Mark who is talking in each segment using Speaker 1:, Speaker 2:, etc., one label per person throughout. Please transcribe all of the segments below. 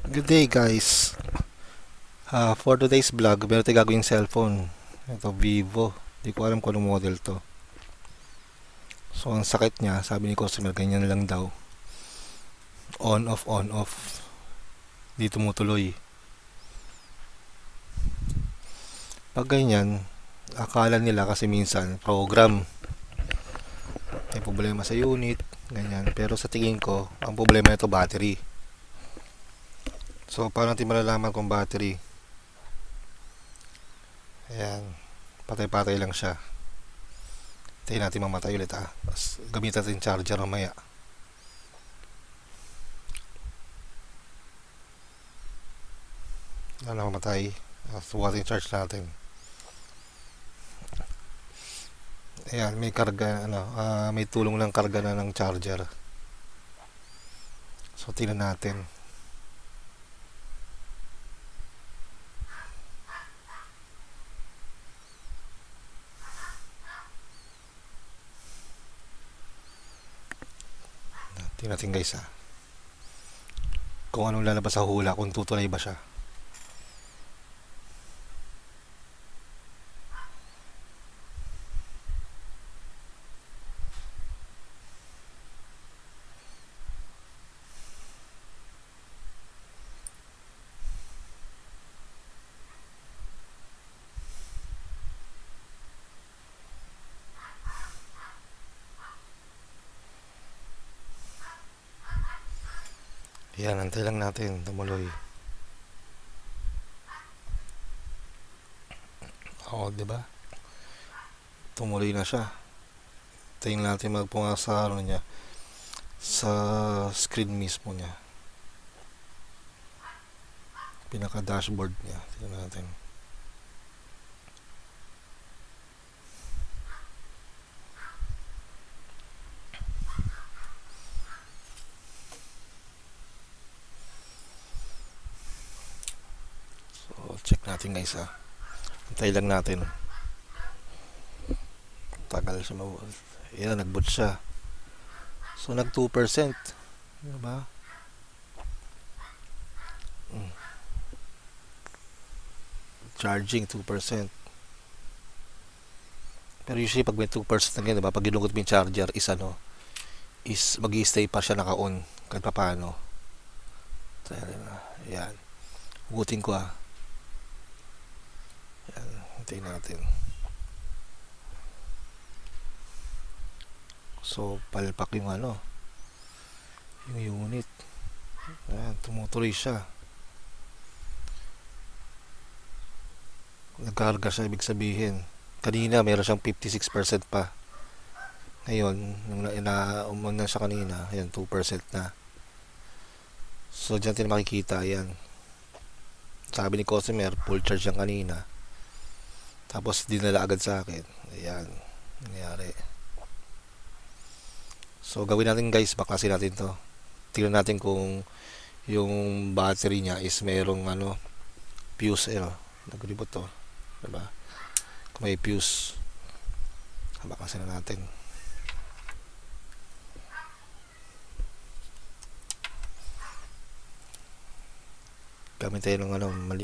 Speaker 1: Good day guys. For today's vlog, meron tayong gagawing cellphone. Ito Vivo. Di ko alam kung anong model to. So ang sakit niya, sabi ni customer, ganyan lang daw. On off. Di tumutuloy. Pag ganyan, akala nila kasi minsan program. May problema sa unit, ganyan. Pero sa tingin ko, ang problema nito battery. So paano natin malalaman kung battery? Ayan, patay-patay lang siya. Tayo natin mamatay ulit Tapos gamitin natin charger mamaya. Wala mamatay. Subukan natin charge natin. Ayan, may karga, may tulong lang karga na ng charger. So tingnan natin. Tingnan natin guys kung anong lalabas sa hula, kung tutunay ba siya. Yan, antay lang natin tumuloy. Oo, di ba? Tumuloy na siya. Tingnan natin magpunga sa niya, sa screen mismo niya. Pinaka dashboard niya. Tingnan natin. So, check natin guys Antay lang natin. Tagal siya Yan, nag-boot siya. So, nag 2%. Diba? Charging 2%. Pero usually pag may 2% na ganyan, diba? Pag ginugot mo yung charger is mag-i-stay pa siya naka-on kahit pa paano. Yan. Hugutin ko Yan. Hintayin natin. So, palpak yung yung unit. Ayan, tumutuloy siya. Nagkarga siya, ibig sabihin. Kanina, meron siyang 56% pa. Ngayon, nung umuna siya kanina, ayan, 2% na. So, dyan natin makikita, ayan. Sabi ni customer, full charge yan kanina. Tapos, dinala agad sa akin. Ayan, nangyari. So, gawin natin guys, baklasin natin to. Tingnan natin kung yung battery niya is merong fuse, nagribot to. Diba? Kung may fuse, baklasin na natin. Gamit tayo ng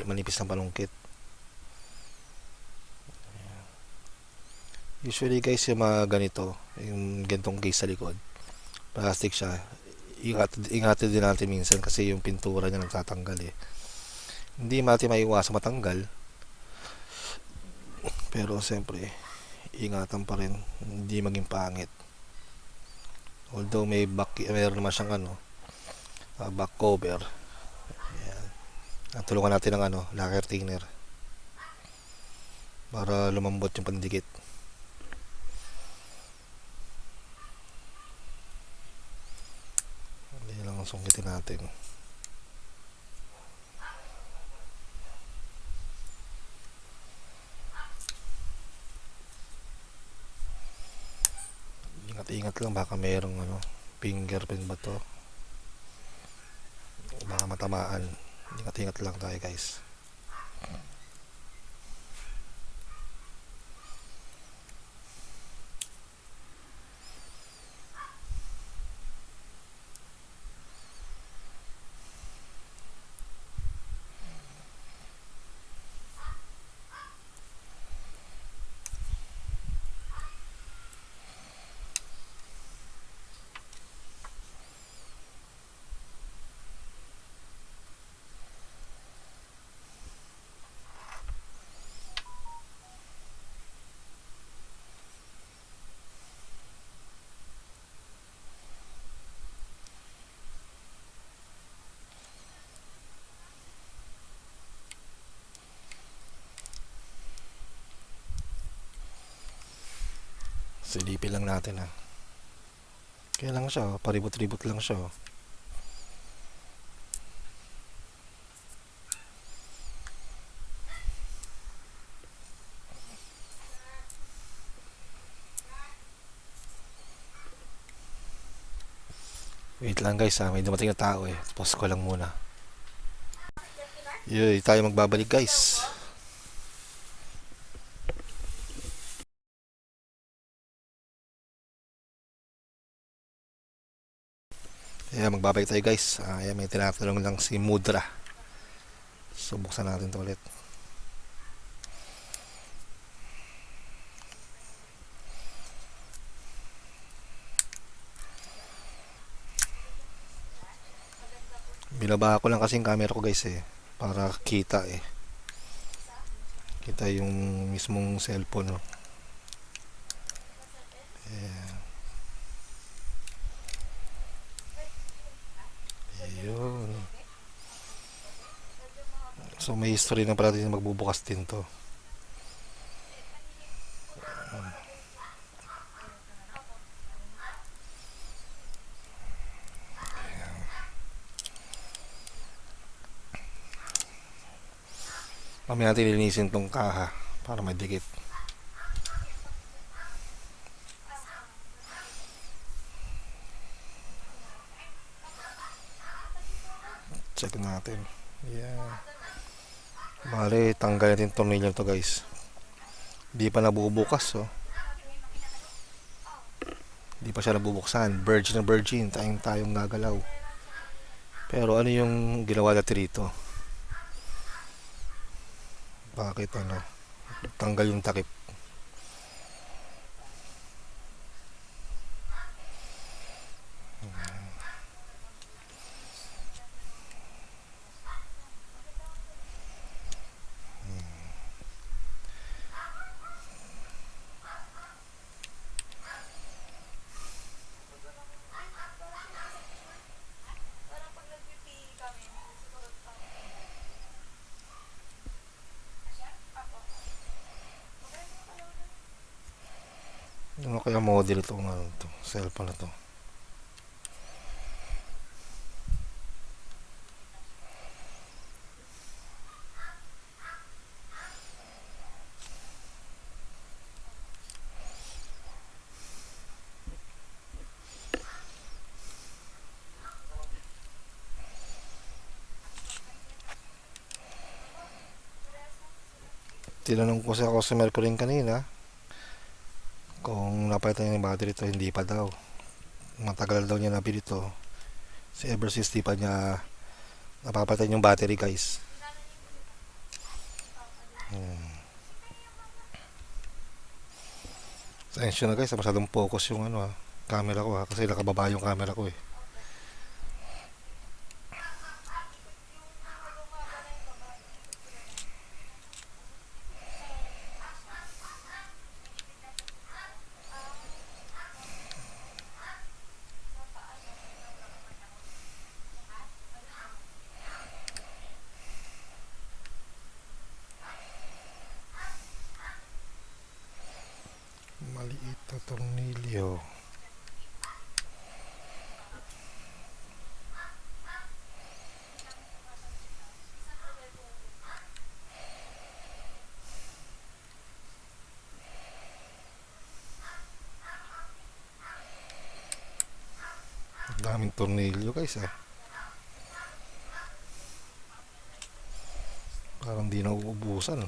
Speaker 1: manipis ng panungkit. Usually guys, yung mga ganito, yung gantong case sa likod, plastic siya. Ingatin din natin minsan kasi yung pintura niya nagtatanggal Hindi natin maiwasan matanggal. Pero siyempre, ingatan pa rin, hindi maging pangit. Although mayroon naman siyang back cover. Ayan. Tulungan natin ng lacquer thinner para lumambot yung pandikit. Hindi lang sungkitin natin. Ingat lang, baka mayroong fingerprint ba to, baka matamaan. Ingat lang tayo guys. Silipin lang natin ha. Kaya lang siya, paribot-ribot lang siya. Wait lang guys ha, may dumating na tao eh. Pause ko lang muna. Yun, tayo magbabalik guys. Ayan, magbabalik tayo guys. Ayan, may tinatanong lang si Mudra. So, buksan natin to ulit. Binaba ko lang kasi yung camera ko guys eh. Para kita eh. Kita yung mismong cellphone. No? Ayan. Ayun. So may history na pala din magbubukas din to. Mamaya natin linisin tong kaha para madikit. Check natin. Yeah. Bale, tanggal natin tornilyo to guys. Di pa nabubukas oh. Di pa siya nabubuksan. Virgin na virgin. Tayong nagalaw. Pero ano yung ginawa natin rito? Bakit ano? Tanggal yung takip. Ano kaya model itong ano to? Cellphone na to. Tinanong ko sa customer ko rin kanina kung napalitan niya yung battery ito, hindi pa daw. Matagal daw niya nabili ito. Si Eversys di pa niya napapalitan yung battery guys. Sensyo na guys, masyadong focus yung ano camera ko kasi nakababa yung camera ko eh. Maliit na tornilyo. Daming tornilyo guys eh. Parang di na uubusan.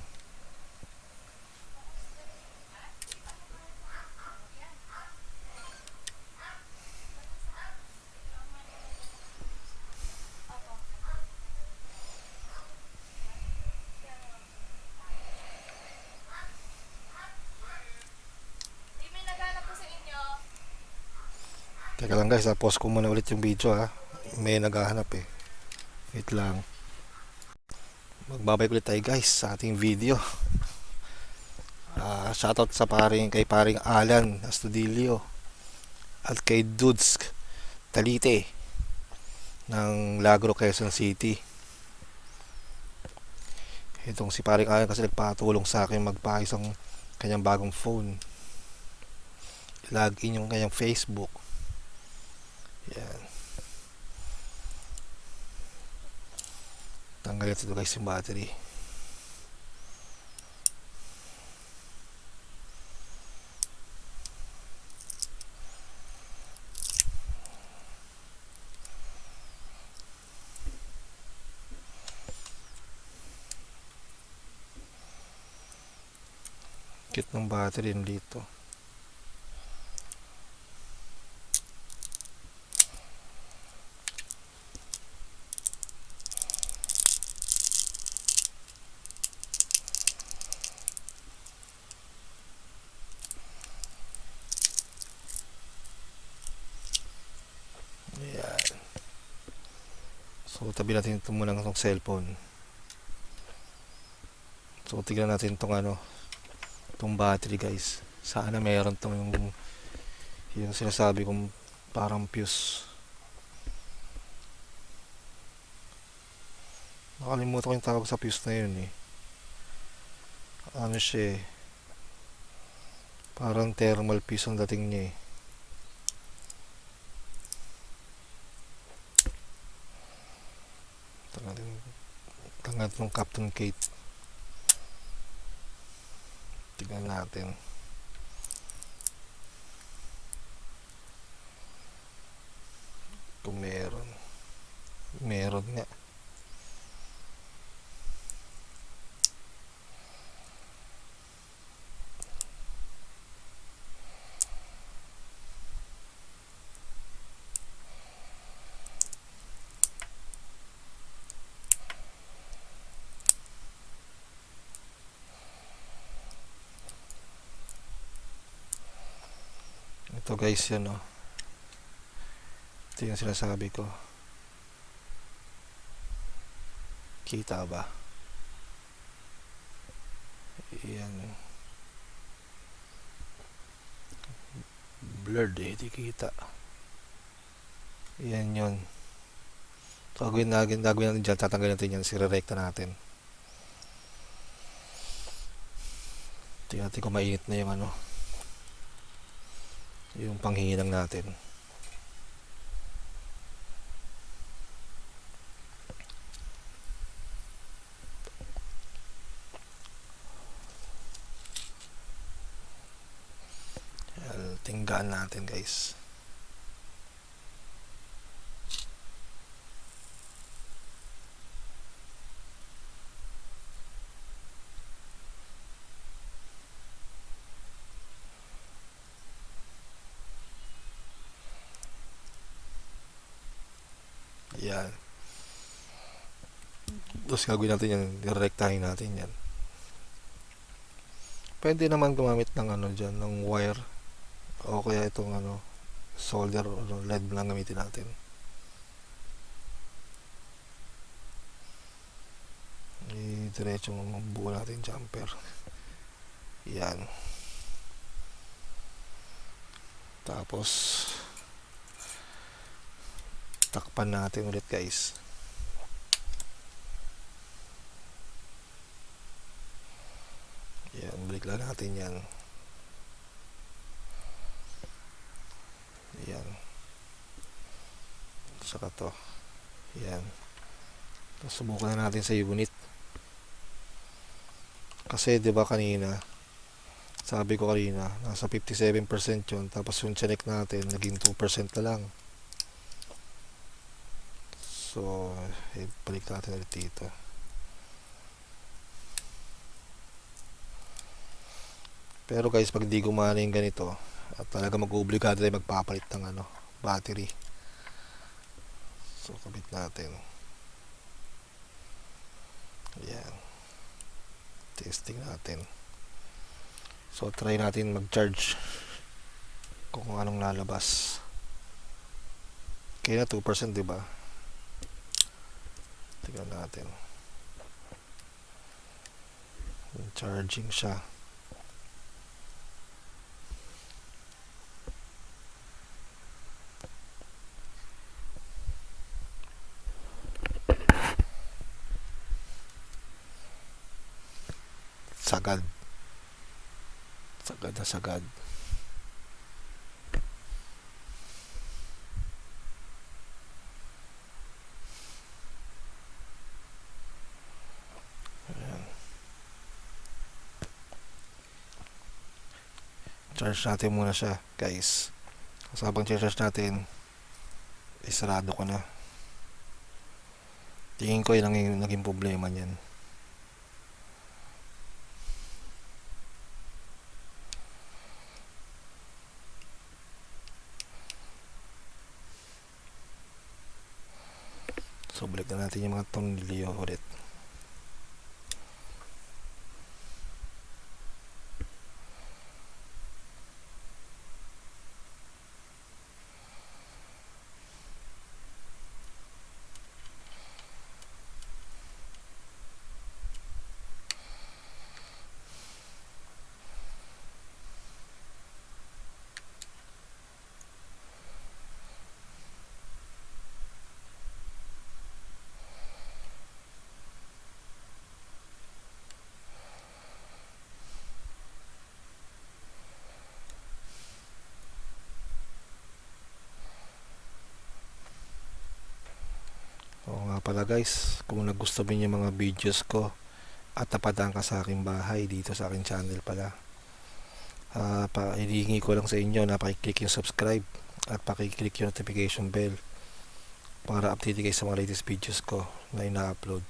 Speaker 1: Teka lang guys, pause ko muna ulit yung video ha. May naghahanap eh. Wait lang. Magbabalik ulit tayo guys sa ating video. Shoutout sa kay paring Alan Astudillo at kay Dudes Talite ng Lagro, Quezon City. Itong si paring Alan kasi nagpatulong sa akin magpaayos ang kanyang bagong phone. login yung kanyang Facebook. Yan. Tanggal ito guys yung battery. Cute ng battery dito. Ayan. So tabi natin ito muna ng cellphone. So tignan natin itong itong battery guys. Sana meron itong yung sinasabi kong parang fuse. Nakalimutan ko yung tawag sa fuse na yun eh. Ano siya eh. Parang thermal fuse ang dating niya eh. Tangat ng Captain Kate. Tignan natin. Kung meron. Meron nga. Ito guys yan oh. Ito yung sinasabi ko. Kita ba? Yan. Blurred eh, di kita. Yan yun. Gagawin natin dyan, tatanggalin natin yan, sirerekta natin. Tingnan natin kung mainit na yung yung panghinang natin. Tinggaan natin guys. Yan. Tapos gagawin natin yan, direktahin natin yan. Pwede naman gumamit ng dyan, ng wire. O kaya itong solder o LED lang gamitin natin. Diretso buo natin jumper. Yan. Tapos takpan natin ulit guys. Yan, balik lang natin yan. Yan. Saka to. Yan. Tapos subukan na natin sa unit. Kasi 'di ba kanina, sabi ko kanina, nasa 57% 'yun, tapos yung check natin naging 2% na lang. So, balik natin ulit dito. Pero guys, pag di gumana yung ganito, at talaga mag-obligado tayo magpapalit ng battery. So, kabit natin. Ayan. Testing natin. So, try natin mag-charge kung anong lalabas. Kaya na 2%, diba? Tingnan natin. Charging siya. Sagad. Sagad na sagad. Charge natin muna siya, guys. So habang charge natin, isarado ko na. Tingin ko yun ang naging problema niyan. So balik na natin yung mga tornilyo ulit. Oo nga pala guys, kung nagustuhan niyo yung mga videos ko at napadaan ka sa aking bahay dito sa aking channel pala, hinihingi ko lang sa inyo na pakiclick yung subscribe at pakiclick yung notification bell para update kayo sa mga latest videos ko na ina-upload.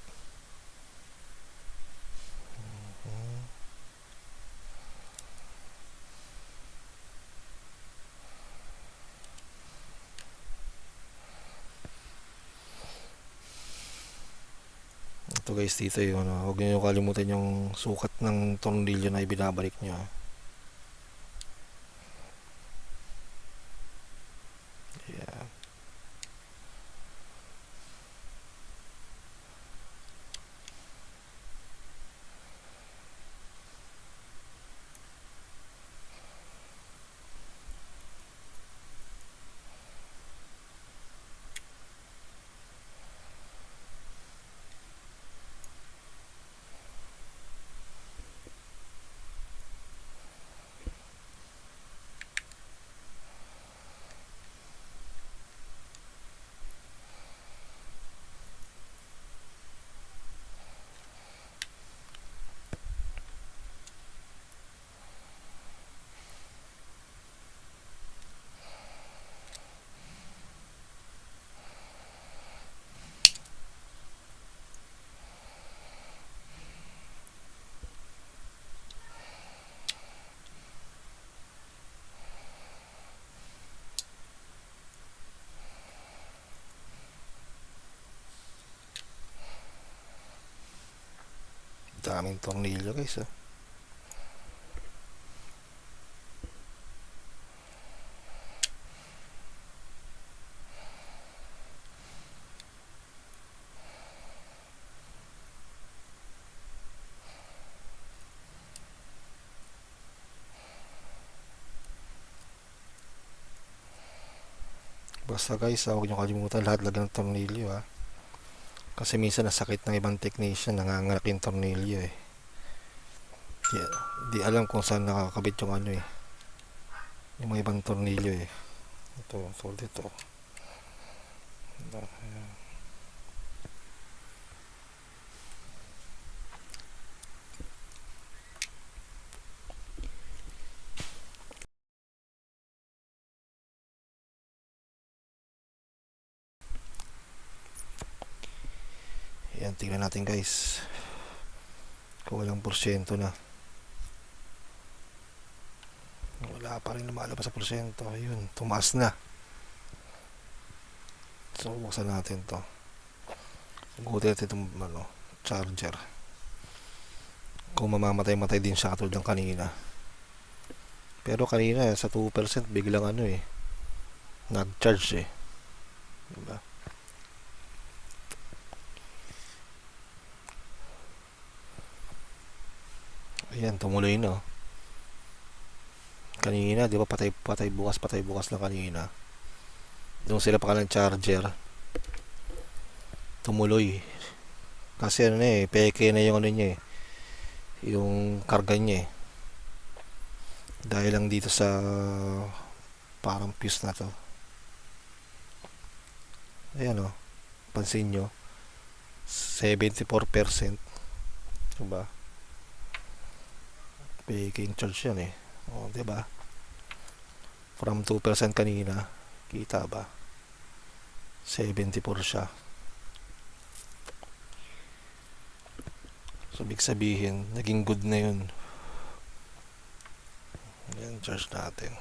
Speaker 1: Ito guys, dito yung huwag niyo kalimutan yung sukat ng tornilyo na ibinabalik niyo. Yeah. Daming tornilyo guys. Basta guys, huwag nyo kalimutan lahat lagyan ng tornilyo ha. Kasi minsan nasakit ng ibang technician, nanganganak yung tornilyo eh. Di alam kung saan nakakabit yung ano eh. Yung mga ibang tornilyo eh. Ito, solid ito. Yan, tingnan natin guys. Kung walang porsyento na. Wala pa rin lumalabas sa porsyento. Ayun, tumaas na. So, buksan natin to. Gutin natin itong charger. Kung mamamatay-matay din siya katulad ng kanina. Pero kanina sa 2% biglang nag-charge eh. Diba? Ayan, tumuloy na. Kanina, di ba patay bukas lang kanina. Doon sila pa ng charger. Tumuloy. Kasi peke na yung niya eh. Yung karga niya eh. Dahil lang dito sa parang fuse na to. Ayan pansin nyo. 74%. Diba? Peking charge yan eh. Diba? from 2% kanina. Kita ba? 74 siya. So big sabihin naging good na yun. Yan, charge natin.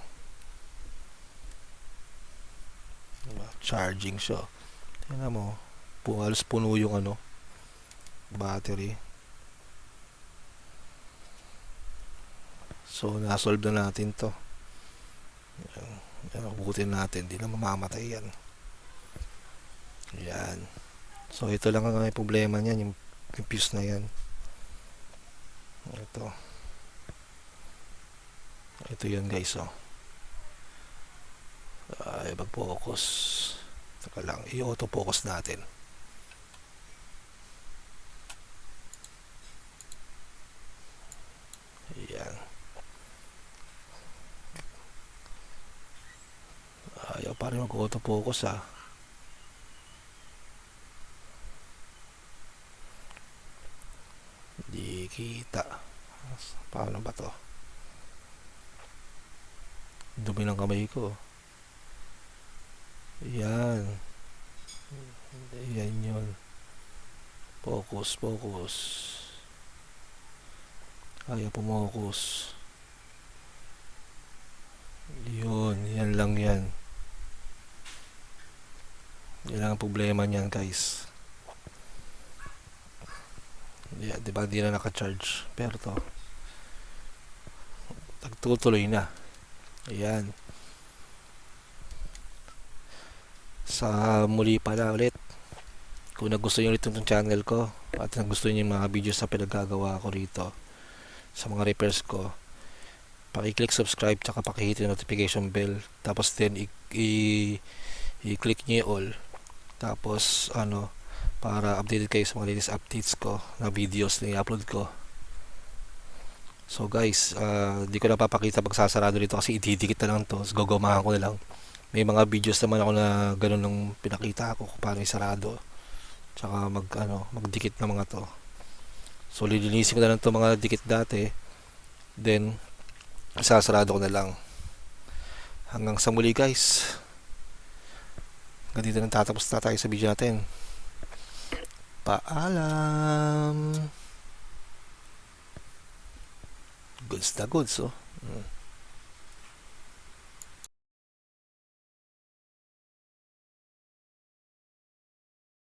Speaker 1: Diba? Charging siya. Tingnan mo, halos puno yung battery. So nasolve na natin to. Yan, ubutin natin, di na mamamatay yan. Yan. So ito lang ang may problema niyan, yung fuse na yan. Ito yan guys, ay mag-focus. Saka lang, i-auto-focus natin. Ayan. Ayaw pa rin mag-auto-focus Hindi kita. Paano ba to? Dumi ng kamay ko. Yan. Yan yun. Focus. Ayaw pumokus. Yun. Yan lang yan. Yan lang ang problema niyan guys. Yeah, diba hindi na naka-charge. Pero to nagtutuloy na. Ayan. Sa muli pala ulit, kung nagustuhan nyo ulit itong channel ko at nagustuhan nyo yung mga videos na pinagagawa ko rito sa mga repairs ko, paki-click subscribe tsaka paki-hit yung notification bell, tapos then i-click nyo yung all, tapos para updated kayo sa mga latest updates ko na videos na i-upload ko. So guys, di ko na papakita pag sasarado dito kasi ididikit na lang to, gagawin ko na lang. May mga videos naman ako na ganun nung pinakita ko kung paano isarado tsaka magdikit na mga to. So lilinisin ko na lang to mga dikit dati, then sasarado ko na lang. Hanggang sa muli guys, ganito nang tatapos na tayo sa video natin. Paalam. Goods na goods